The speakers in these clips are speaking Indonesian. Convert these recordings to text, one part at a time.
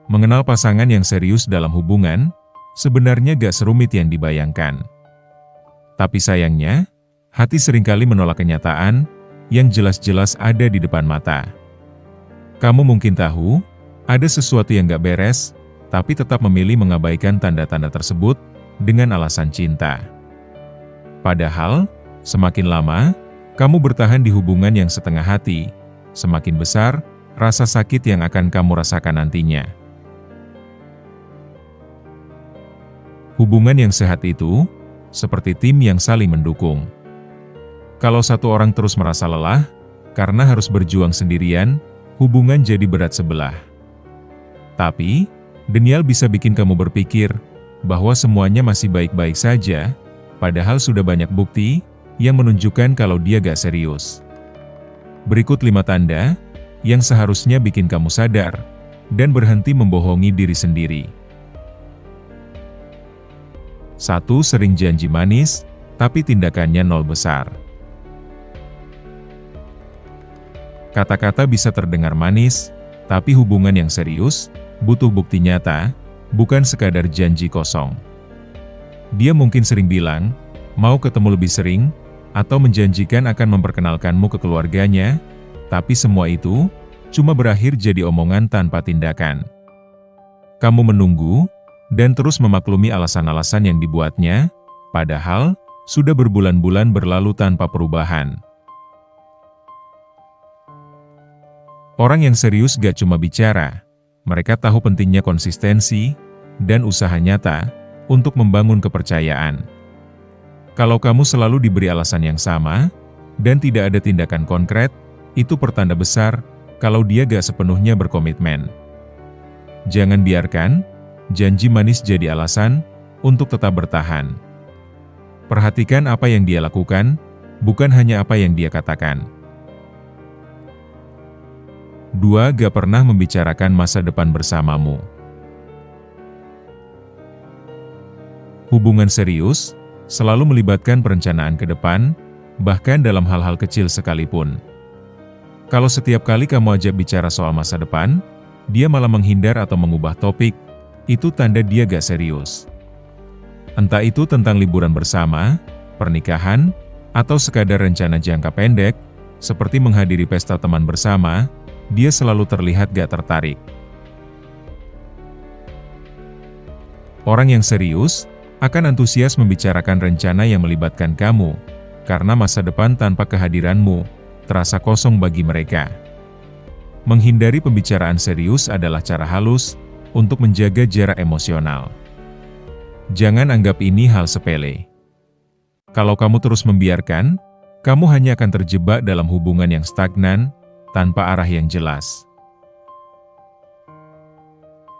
mengenal pasangan yang serius dalam hubungan, sebenarnya gak serumit yang dibayangkan. Tapi sayangnya, hati seringkali menolak kenyataan yang jelas-jelas ada di depan mata. Kamu mungkin tahu, ada sesuatu yang gak beres, tapi tetap memilih mengabaikan tanda-tanda tersebut dengan alasan cinta. Padahal, semakin lama, kamu bertahan di hubungan yang setengah hati, semakin besar rasa sakit yang akan kamu rasakan nantinya. Hubungan yang sehat itu, seperti tim yang saling mendukung. Kalau satu orang terus merasa lelah, karena harus berjuang sendirian, hubungan jadi berat sebelah. Tapi, denial bisa bikin kamu berpikir bahwa semuanya masih baik-baik saja, padahal sudah banyak bukti yang menunjukkan kalau dia gak serius. Berikut 5 tanda yang seharusnya bikin kamu sadar dan berhenti membohongi diri sendiri. 1. Sering janji manis, tapi tindakannya nol besar. Kata-kata bisa terdengar manis, tapi hubungan yang serius butuh bukti nyata, bukan sekadar janji kosong. Dia mungkin sering bilang, mau ketemu lebih sering, atau menjanjikan akan memperkenalkanmu ke keluarganya, tapi semua itu cuma berakhir jadi omongan tanpa tindakan. Kamu menunggu, dan terus memaklumi alasan-alasan yang dibuatnya, padahal sudah berbulan-bulan berlalu tanpa perubahan. Orang yang serius gak cuma bicara, mereka tahu pentingnya konsistensi dan usaha nyata untuk membangun kepercayaan. Kalau kamu selalu diberi alasan yang sama, dan tidak ada tindakan konkret, itu pertanda besar kalau dia gak sepenuhnya berkomitmen. Jangan biarkan janji manis jadi alasan untuk tetap bertahan. Perhatikan apa yang dia lakukan, bukan hanya apa yang dia katakan. 2. Gak pernah membicarakan masa depan bersamamu. Hubungan serius selalu melibatkan perencanaan ke depan, bahkan dalam hal-hal kecil sekalipun. Kalau setiap kali kamu ajak bicara soal masa depan, dia malah menghindar atau mengubah topik, itu tanda dia gak serius. Entah itu tentang liburan bersama, pernikahan, atau sekadar rencana jangka pendek, seperti menghadiri pesta teman bersama, dia selalu terlihat gak tertarik. Orang yang serius akan antusias membicarakan rencana yang melibatkan kamu, karena masa depan tanpa kehadiranmu terasa kosong bagi mereka. Menghindari pembicaraan serius adalah cara halus untuk menjaga jarak emosional. Jangan anggap ini hal sepele. Kalau kamu terus membiarkan, kamu hanya akan terjebak dalam hubungan yang stagnan, tanpa arah yang jelas.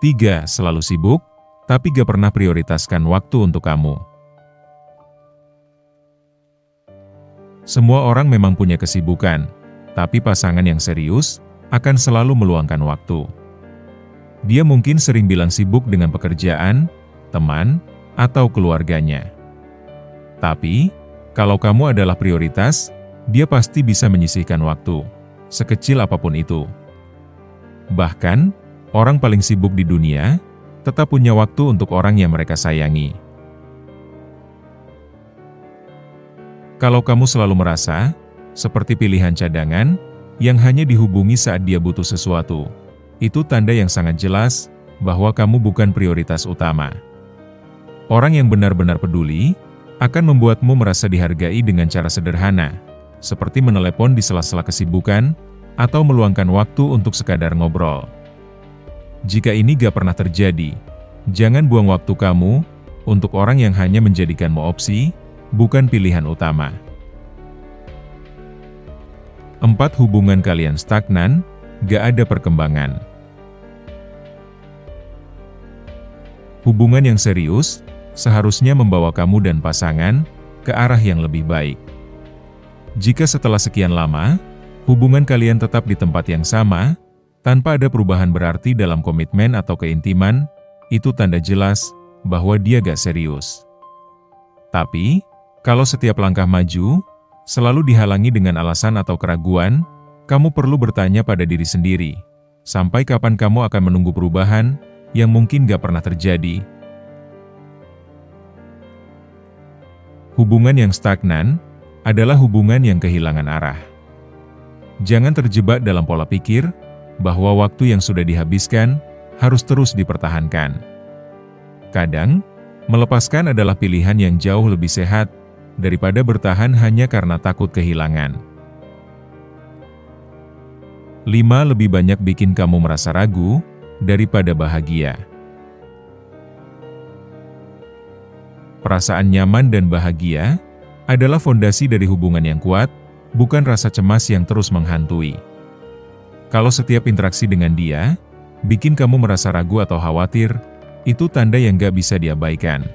3. Selalu sibuk, tapi gak pernah prioritaskan waktu untuk kamu. Semua orang memang punya kesibukan, tapi pasangan yang serius akan selalu meluangkan waktu. Dia mungkin sering bilang sibuk dengan pekerjaan, teman, atau keluarganya. Tapi, kalau kamu adalah prioritas, dia pasti bisa menyisihkan waktu, sekecil apapun itu. Bahkan, orang paling sibuk di dunia, tetap punya waktu untuk orang yang mereka sayangi. Kalau kamu selalu merasa seperti pilihan cadangan, yang hanya dihubungi saat dia butuh sesuatu, itu tanda yang sangat jelas bahwa kamu bukan prioritas utama. Orang yang benar-benar peduli akan membuatmu merasa dihargai dengan cara sederhana, seperti menelepon di sela-sela kesibukan atau meluangkan waktu untuk sekadar ngobrol. Jika ini gak pernah terjadi, jangan buang waktu kamu untuk orang yang hanya menjadikanmu opsi, bukan pilihan utama. 4. Hubungan kalian stagnan, gak ada perkembangan. Hubungan yang serius seharusnya membawa kamu dan pasangan ke arah yang lebih baik. Jika setelah sekian lama, hubungan kalian tetap di tempat yang sama, tanpa ada perubahan berarti dalam komitmen atau keintiman, itu tanda jelas bahwa dia gak serius. Tapi, kalau setiap langkah maju selalu dihalangi dengan alasan atau keraguan, kamu perlu bertanya pada diri sendiri, sampai kapan kamu akan menunggu perubahan yang mungkin gak pernah terjadi. Hubungan yang stagnan adalah hubungan yang kehilangan arah. Jangan terjebak dalam pola pikir bahwa waktu yang sudah dihabiskan harus terus dipertahankan. Kadang, melepaskan adalah pilihan yang jauh lebih sehat daripada bertahan hanya karena takut kehilangan. 5. Lebih banyak bikin kamu merasa ragu daripada bahagia. Perasaan nyaman dan bahagia adalah fondasi dari hubungan yang kuat, bukan rasa cemas yang terus menghantui. Kalau setiap interaksi dengan dia bikin kamu merasa ragu atau khawatir, itu tanda yang gak bisa diabaikan.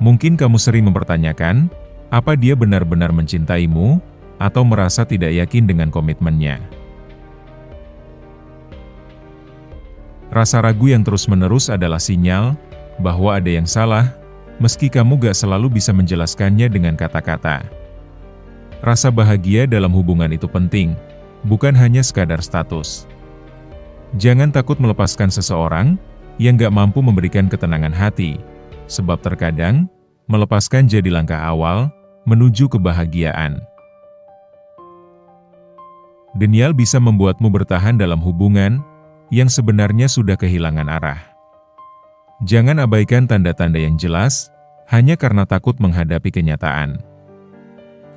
Mungkin kamu sering mempertanyakan, apa dia benar-benar mencintaimu, atau merasa tidak yakin dengan komitmennya. Rasa ragu yang terus-menerus adalah sinyal bahwa ada yang salah, meski kamu gak selalu bisa menjelaskannya dengan kata-kata. Rasa bahagia dalam hubungan itu penting, bukan hanya sekadar status. Jangan takut melepaskan seseorang yang gak mampu memberikan ketenangan hati, sebab terkadang, melepaskan jadi langkah awal menuju kebahagiaan. Denial bisa membuatmu bertahan dalam hubungan yang sebenarnya sudah kehilangan arah. Jangan abaikan tanda-tanda yang jelas, hanya karena takut menghadapi kenyataan.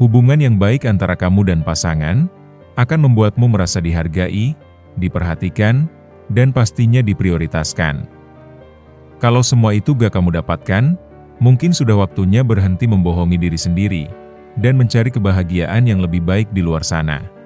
Hubungan yang baik antara kamu dan pasangan akan membuatmu merasa dihargai, diperhatikan, dan pastinya diprioritaskan. Kalau semua itu gak kamu dapatkan, mungkin sudah waktunya berhenti membohongi diri sendiri, dan mencari kebahagiaan yang lebih baik di luar sana.